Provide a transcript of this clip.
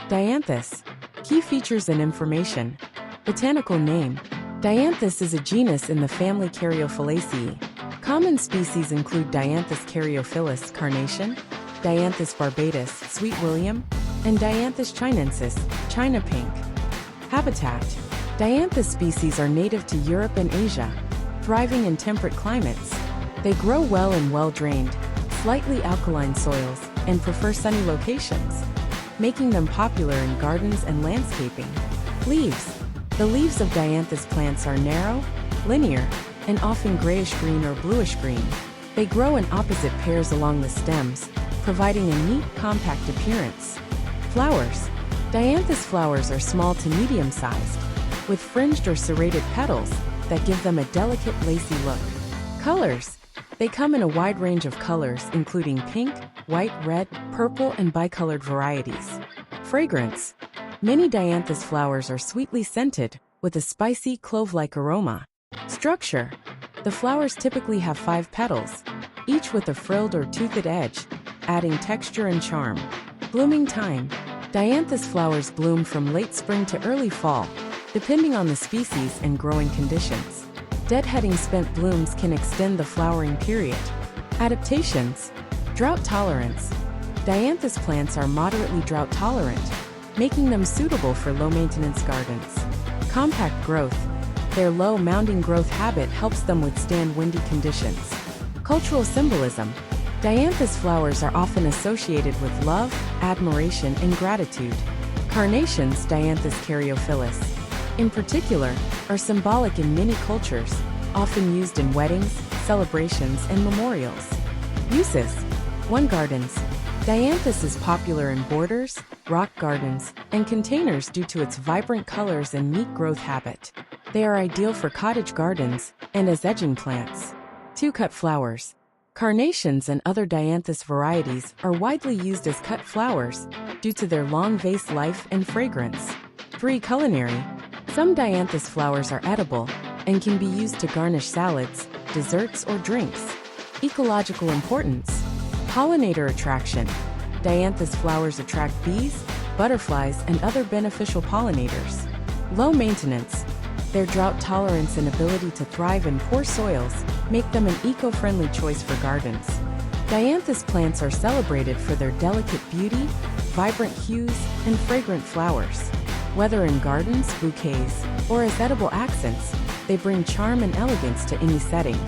Dianthus. Key features and information. Botanical name. Dianthus is a genus in the family Caryophyllaceae. Common species include Dianthus caryophyllus, Carnation, Dianthus barbatus, Sweet William, and Dianthus chinensis, China pink. Habitat. Dianthus species are native to Europe and Asia, thriving in temperate climates. They grow well in well-drained, slightly alkaline soils and prefer sunny locations, making them popular in gardens and landscaping. Leaves. The leaves of Dianthus plants are narrow, linear, and often grayish-green or bluish-green. They grow in opposite pairs along the stems, providing a neat, compact appearance. Flowers. Dianthus flowers are small to medium-sized, with fringed or serrated petals that give them a delicate, lacy look. Colors. They come in a wide range of colors including pink, white, red, purple, and bicolored varieties. Fragrance. Many Dianthus flowers are sweetly scented, with a spicy, clove-like aroma. Structure. The flowers typically have 5 petals, each with a frilled or toothed edge, adding texture and charm. Blooming time. Dianthus flowers bloom from late spring to early fall, depending on the species and growing conditions. Deadheading spent blooms can extend the flowering period. Adaptations. Drought tolerance. Dianthus plants are moderately drought tolerant, making them suitable for low-maintenance gardens. Compact growth. Their low mounding growth habit helps them withstand windy conditions. Cultural symbolism. Dianthus flowers are often associated with love, admiration, and gratitude. Carnations, Dianthus caryophyllus, in particular, are symbolic in many cultures, often used in weddings, celebrations, and memorials. Uses. 1. Gardens. Dianthus is popular in borders, rock gardens, and containers due to its vibrant colors and neat growth habit. They are ideal for cottage gardens and as edging plants. 2. Cut flowers. Carnations and other Dianthus varieties are widely used as cut flowers due to their long vase life and fragrance. 3. Culinary. Some Dianthus flowers are edible and can be used to garnish salads, desserts, or drinks. Ecological importance. Pollinator attraction. Dianthus flowers attract bees, butterflies, and other beneficial pollinators. Low maintenance. Their drought tolerance and ability to thrive in poor soils make them an eco-friendly choice for gardens. Dianthus plants are celebrated for their delicate beauty, vibrant hues, and fragrant flowers. Whether in gardens, bouquets, or as edible accents, they bring charm and elegance to any setting.